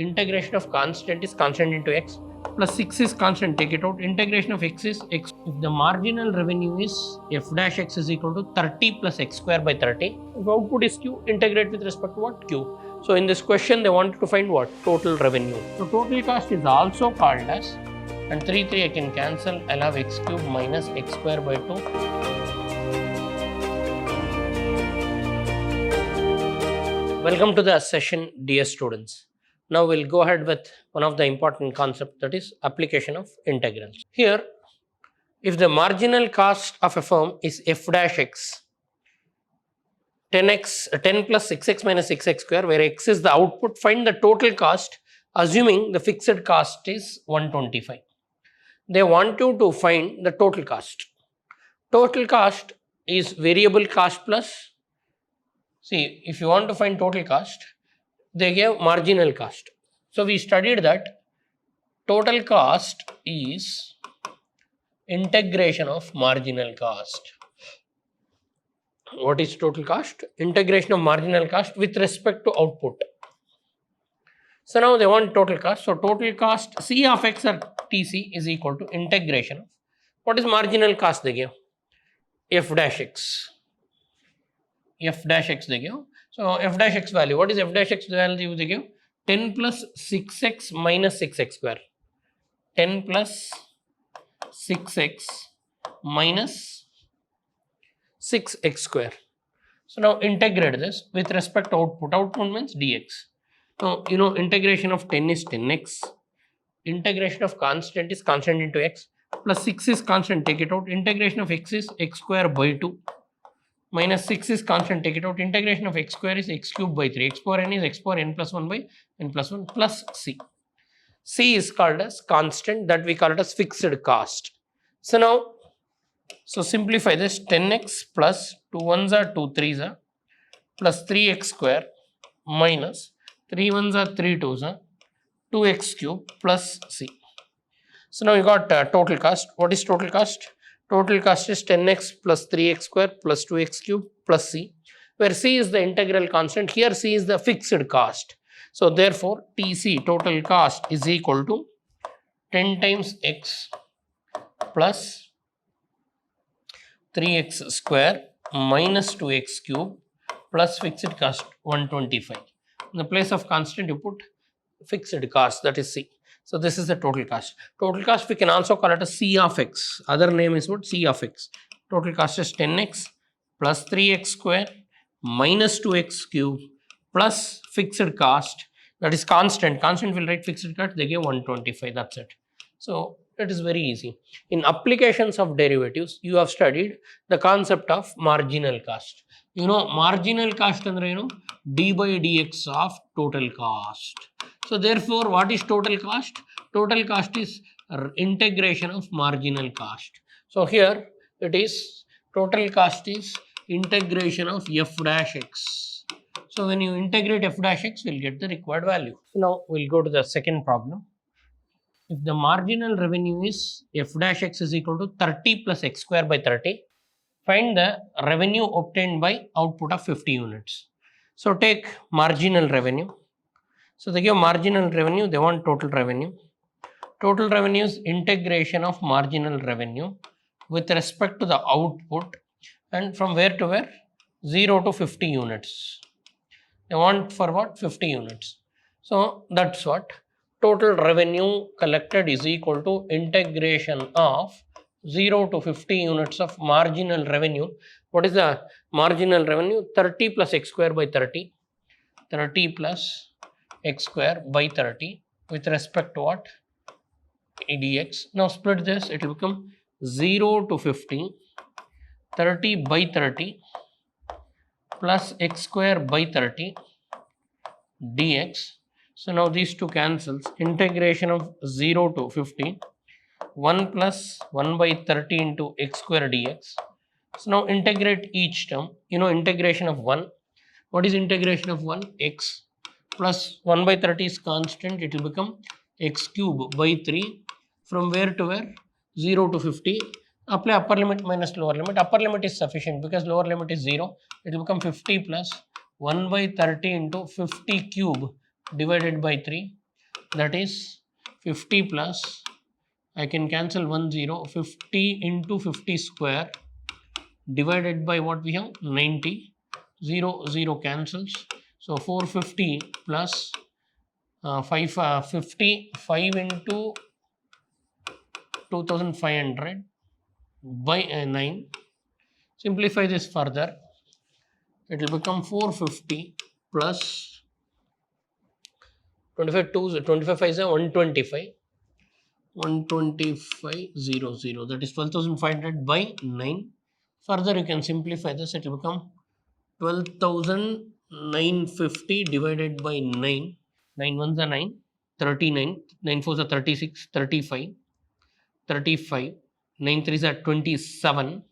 integration of constant is constant into x, plus 6 is constant, take it out, integration of x is x. If the marginal revenue is f dash x is equal to 30 plus x square by 30, if output is q, integrate with respect to what? Q. So in this question they wanted to find what? Total revenue. So total cost is also called as, and 3 I can cancel, I'll have x cube minus x square by 2. Welcome to the session, dear students. Now we'll go ahead with one of the important concepts, that is application of integrals. Here, if the marginal cost of a firm is f dash x, 10 plus 6x minus 6x square, where x is the output, find the total cost assuming the fixed cost is 125. They want you to find the total cost. Total cost is variable cost plus, see, if you want to find total cost, they gave marginal cost. So we studied that total cost is integration of marginal cost. What is total cost? Integration of marginal cost with respect to output. So now they want total cost. So total cost C of x or TC is equal to integration of, what is marginal cost they give? F dash x. F dash x they give. So f dash x value, what is f dash x value they give? 10 plus 6x minus 6x square. 10 plus 6x minus 6x square. So now integrate this with respect to output. Output means dx. Now you know integration of 10 is 10x. Integration of constant is constant into x. Plus 6 is constant, take it out. Integration of x is x square by 2. Minus 6 is constant, take it out. Integration of x square is x cube by 3. X power n is x power n plus 1 by n plus 1 plus c. C is called as constant, that we call it as fixed cost. So now, so simplify this, 10x plus 2 1s are 2 3s are plus 3x square minus 3 1s are 3 2s are 2x cube plus c. So now you got total cost. What is total cost? Total cost is 10x plus 3x square plus 2x cube plus c, where c is the integral constant. Here c is the fixed cost. So therefore TC, total cost, is equal to 10 times x plus 3x square minus 2x cube plus fixed cost 125. In the place of constant you put fixed cost, that is c. So this is the total cost. Total cost we can also call it as C of x. Other name is what? C of x. Total cost is 10x plus 3x square minus 2x cube plus fixed cost, that is constant. Constant will write fixed cost, they give 125, that's it. So it is very easy. In applications of derivatives, you have studied the concept of marginal cost. You know marginal cost andre d by dx of total cost. So therefore what is total cost? Total cost is integration of marginal cost. So here it is total cost is integration of f dash x. So when you integrate f dash x, we'll get the required value. So now we'll go to the second problem. If the marginal revenue is f dash x is equal to 30 plus x square by 30, find the revenue obtained by output of 50 units. So take marginal revenue. So they give marginal revenue, they want total revenue. Total revenue is integration of marginal revenue with respect to the output, and from where to where? 0 to 50 units. They want for what? 50 units. So that's what total revenue collected is equal to integration of 0 to 50 units of marginal revenue. What is the marginal revenue? 30 plus x square by 30. 30 plus x square by 30 with respect to what? dx. Now split this, it will become 0 to 50, 30 by 30 plus x square by 30 dx. So now these two cancels. Integration of 0 to 50, 1 plus 1 by 30 into x square dx. So now integrate each term. You know integration of 1. What is integration of 1? X plus 1 by 30 is constant, it will become x cube by 3. From where to where? 0 to 50. Apply upper limit minus lower limit. Upper limit is sufficient because lower limit is 0. It will become 50 plus 1 by 30 into 50 cube divided by 3. that is 50 plus, I can cancel 1 0, 50 into 50 square divided by what we have 90, 0 0 cancels, so 450 plus 5 into 2500 by 9. Simplify this further, it will become 450 plus 25 5 is 125, 12500, that is 12,500 by 9. Further you can simplify this, it will become 12,950 divided by 9. 9 ones are 9, 39, 9 fours are 36, 35, 35, 9 threes are 27,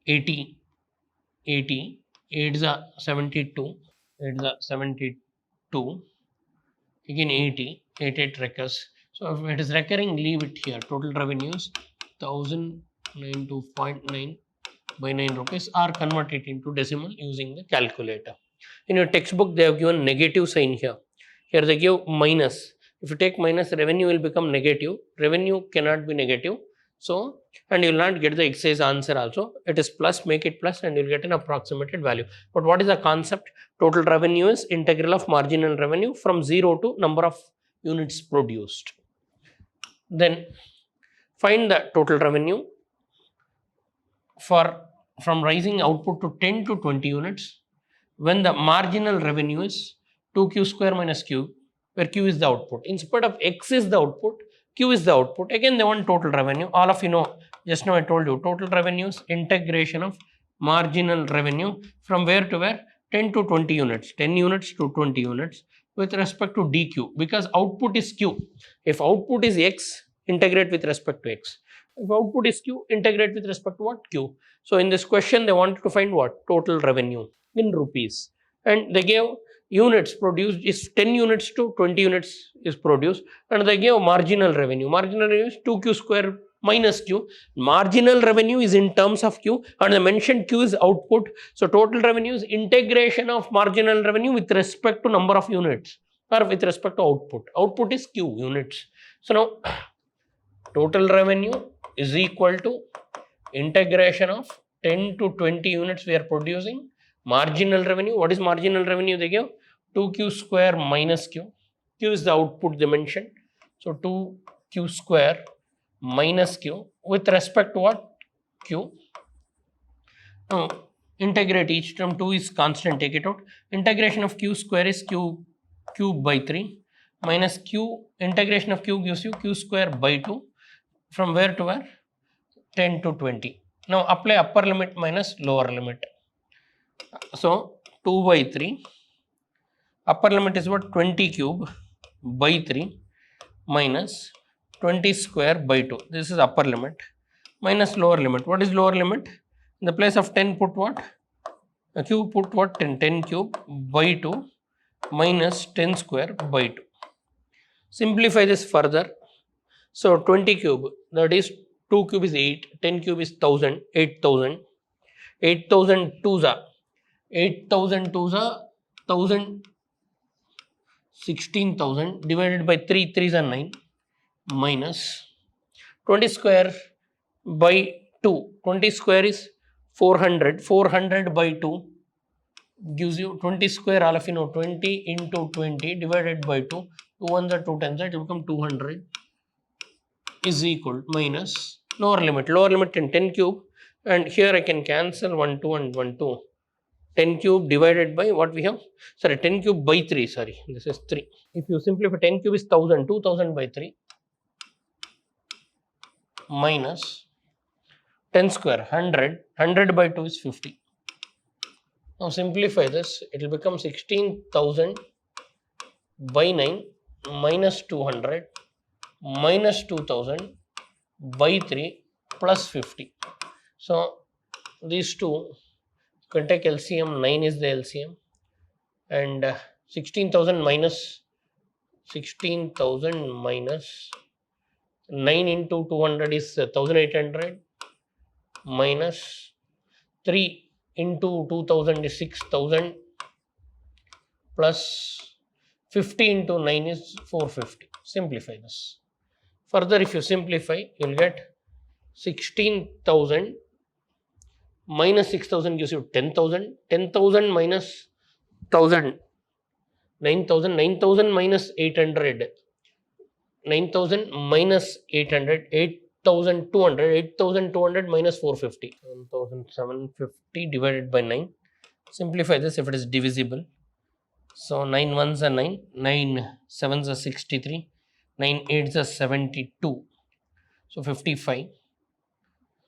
80, 80, 8 is a 72, 8 is a 72, again 80, 88 recurs. So if it is recurring, leave it here. Total revenues 1092.9 by 9 rupees, or convert it into decimal using the calculator. In your textbook, they have given negative sign here. Here they give minus. If you take minus, revenue will become negative. Revenue cannot be negative. So, and you will not get the exercise answer also. It is plus, make it plus, and you will get an approximated value. But what is the concept? Total revenue is integral of marginal revenue from 0 to number of units produced. Then find the total revenue for from rising output to 10 to 20 units when the marginal revenue is 2q square minus q, where q is the output. Instead of x is the output, q is the output. Again, they want total revenue. All of you know, just now I told you, total revenue is integration of marginal revenue from where to where? 10 to 20 units, 10 units to 20 units with respect to dq, because output is q. If output is x, integrate with respect to x. If output is q, integrate with respect to what? Q. So in this question, they wanted to find what? Total revenue in rupees. And they gave units produced is 10 units to 20 units is produced, and they gave marginal revenue. Marginal revenue is 2q square minus q. Marginal revenue is in terms of q, and the mentioned q is output. So total revenue is integration of marginal revenue with respect to number of units, or with respect to output. Output is q units. So now total revenue is equal to integration of 10 to 20 units we are producing. Marginal revenue, what is marginal revenue? They give 2q square minus q. Q is the output they mentioned. So 2q square minus q with respect to what? Q. Now integrate each term. 2 is constant, take it out. Integration of q square is q cube by 3 minus q. Integration of q gives you q square by 2. From where to where? 10 to 20. Now apply upper limit minus lower limit. So 2 by 3. Upper limit is what? 20 cube by 3 minus 20 square by 2. This is upper limit minus lower limit. What is lower limit? In the place of 10, put what? A cube, put what? 10. 10 cube by 2 minus 10 square by 2. Simplify this further. So 20 cube, that is 2 cube is 8, 10 cube is 1000, 8000, 8000 twos are 8000 twos are 1000, 16,000 divided by 3, 3s are 9 minus 20 square by 2. 20 square is 400, 400 by 2 gives you 20 square, all of you know, 20 into 20 divided by 2, 2 ones are 2 tens, it will become 200 is equal minus lower limit in 10 cube, and here I can cancel 1 2 and 1 2. 10 cube divided by what we have? Sorry, 10 cube by 3, sorry, this is 3. If you simplify, 10 cube is 1000, 2000 by 3 minus 10 square, 100, 100 by 2 is 50. Now simplify this, it will become 16,000 by 9 minus 200 minus 2000 by 3 plus 50. So these two, you can take LCM, 9 is the LCM, and 16,000 minus 9 into 200 is 1800 minus 3 into 2000 is 6000 plus 50 into 9 is 450. Simplify this. Further, if you simplify, you will get 16,000 minus 6,000 gives you 10,000. 10,000 minus 1,000, 9,000. 9,000 minus 800. 9,000 minus 800, 8,200. 8,200 minus 450. 1,750 divided by 9. Simplify this if it is divisible. So 9 ones are 9, 9 sevens are 63, 9 eights are 72. So 55.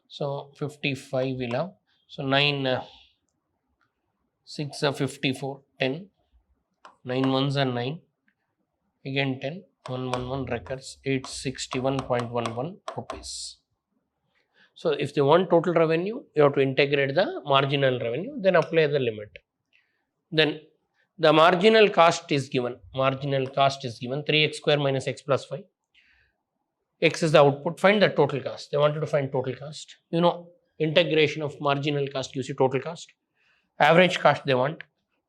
So 55 we'll have. So 9 6 are 54, 10. 9 ones are 9. Again 10. 111 records 861.11 rupees. So if they want total revenue, you have to integrate the marginal revenue, then apply the limit. Then the marginal cost is given. Marginal cost is given 3x square minus x plus 5. X is the output. Find the total cost. They wanted to find total cost. You know, integration of marginal cost gives you total cost. Average cost they want.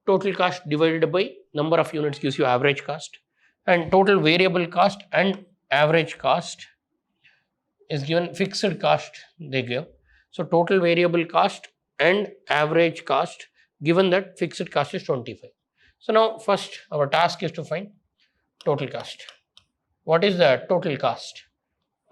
Total cost divided by number of units gives you average cost. And total variable cost and average cost is given. Fixed cost they give. So total variable cost and average cost, given that fixed cost is 25. So now first our task is to find total cost. What is the total cost?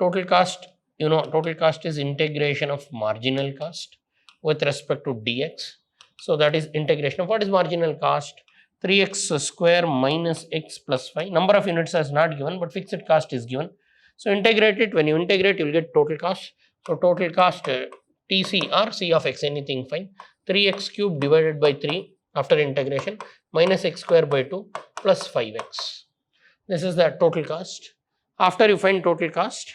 Total cost, you know, total cost is integration of marginal cost with respect to dx. So that is integration of what is marginal cost? 3x square minus x plus 5. Number of units is not given, but fixed cost is given. So integrate it. When you integrate, you will get total cost. So total cost TC or C of x, anything fine. 3x cube divided by 3 after integration minus x square by 2 plus 5x. This is the total cost. After you find total cost,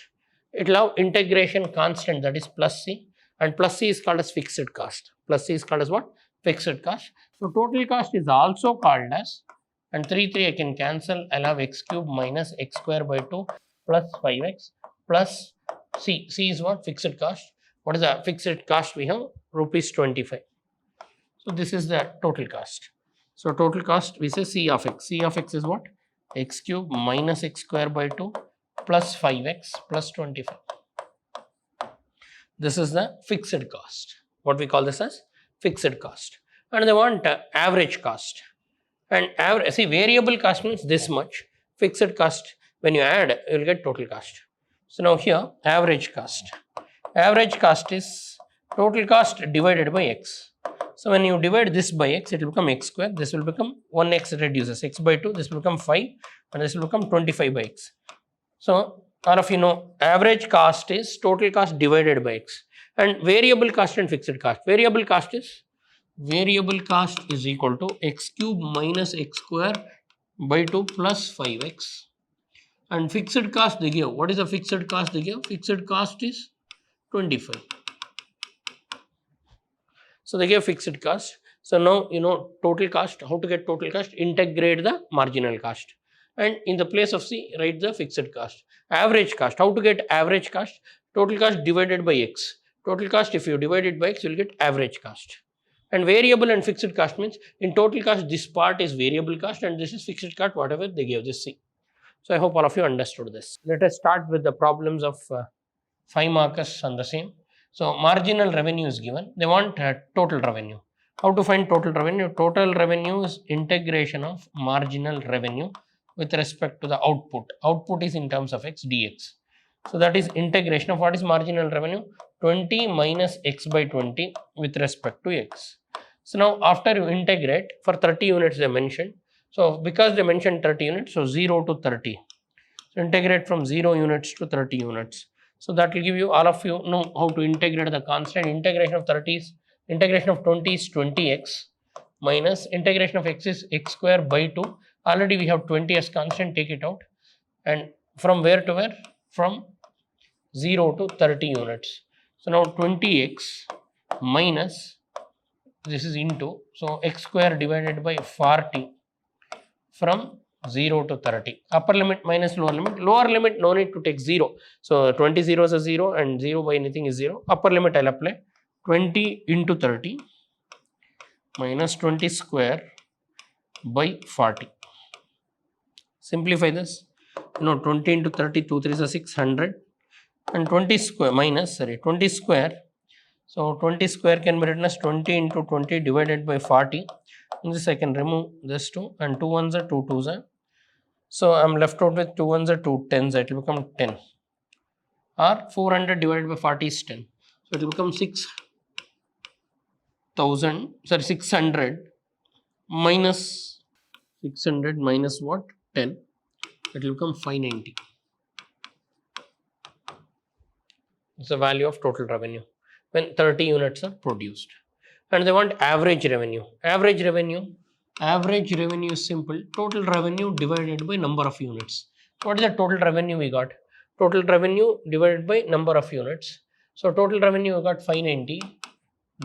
it will have integration constant, that is plus c, and plus c is called as fixed cost. Plus c is called as what? Fixed cost. So total cost is also called as, and 3 I can cancel. I'll have x cube minus x square by 2 plus 5x plus c. C is what? Fixed cost. What is the fixed cost? We have rupees 25. So this is the total cost. So total cost, we say c of x. C of x is what? X cube minus x square by 2 plus 5x plus 25. This is the fixed cost. What we call this as fixed cost. And they want average cost. And average, see, variable cost means this much. Fixed cost, when you add, you will get total cost. So now here, average cost. Average cost is total cost divided by x. So when you divide this by x, it will become x square. This will become 1x reduces x by 2. This will become 5 and this will become 25 by x. So all of you know, average cost is total cost divided by x. And variable cost and fixed cost. Variable cost is equal to x cube minus x square by 2 plus 5x. And fixed cost they give. What is the fixed cost they give? Fixed cost is 25. So they give fixed cost. So now you know total cost. How to get total cost? Integrate the marginal cost. And in the place of C, write the fixed cost. Average cost. How to get average cost? Total cost divided by x. Total cost, if you divide it by x, you will get average cost. And variable and fixed cost means in total cost, this part is variable cost and this is fixed cost, whatever they gave this C. So I hope all of you understood this. Let us start with the problems of 5 markers on the same. So marginal revenue is given. They want total revenue. How to find total revenue? Total revenue is integration of marginal revenue with respect to the output. Output is in terms of x dx. So that is integration of what is marginal revenue? 20 minus x by 20 with respect to x. So now after you integrate, for 30 units they mentioned. So because they mentioned 30 units, so 0 to 30. So integrate from 0 units to 30 units. So that will give you, all of you know how to integrate the constant. Integration of 30 is, integration of 20 is 20x minus integration of x is x square by 2. Already we have 20 as constant, take it out. And from where to where? From 0 to 30 units. So now 20x minus, this is into, so x square divided by 40 from 0 to 30. Upper limit minus lower limit. Lower limit, no need to take 0. So 20 zeros are 0 and 0 by anything is 0. Upper limit I'll apply. 20 into 30 minus 20 square by 40. Simplify this. 20 into 30, 2 3 is 600, and 20 square minus 20 square. So 20 square can be written as 20 into 20 divided by 40. In this I can remove this 2, and 2 ones are 2 twos are. So I'm left out with 2 ones are 2 tens. It will become 10. Or 400 divided by 40 is 10. So it will become 600 minus 600 minus what? 10. It will become 590. It's the value of total revenue when 30 units are produced. And they want average revenue. Average revenue is simple. Total revenue divided by number of units. What is the total revenue we got? Total revenue divided by number of units. So total revenue we got 590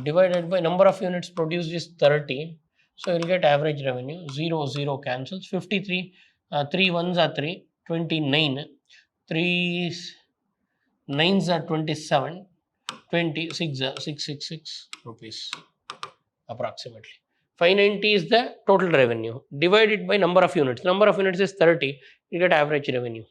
divided by number of units produced is 30. So you'll get average revenue. 0, 0 cancels. 53, 3 ones are 3, 29, 3 9s are 27, 26 are 666 rupees approximately. 590 is the total revenue divided by number of units. Number of units is 30. You get average revenue.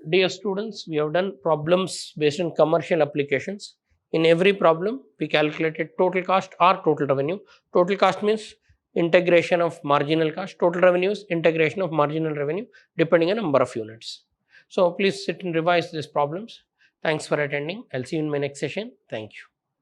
Dear students, we have done problems based on commercial applications. In every problem, we calculated total cost or total revenue. Total cost means integration of marginal cost. Total revenue is integration of marginal revenue depending on number of units. So please sit and revise these problems. Thanks for attending. I'll see you in my next session. Thank you.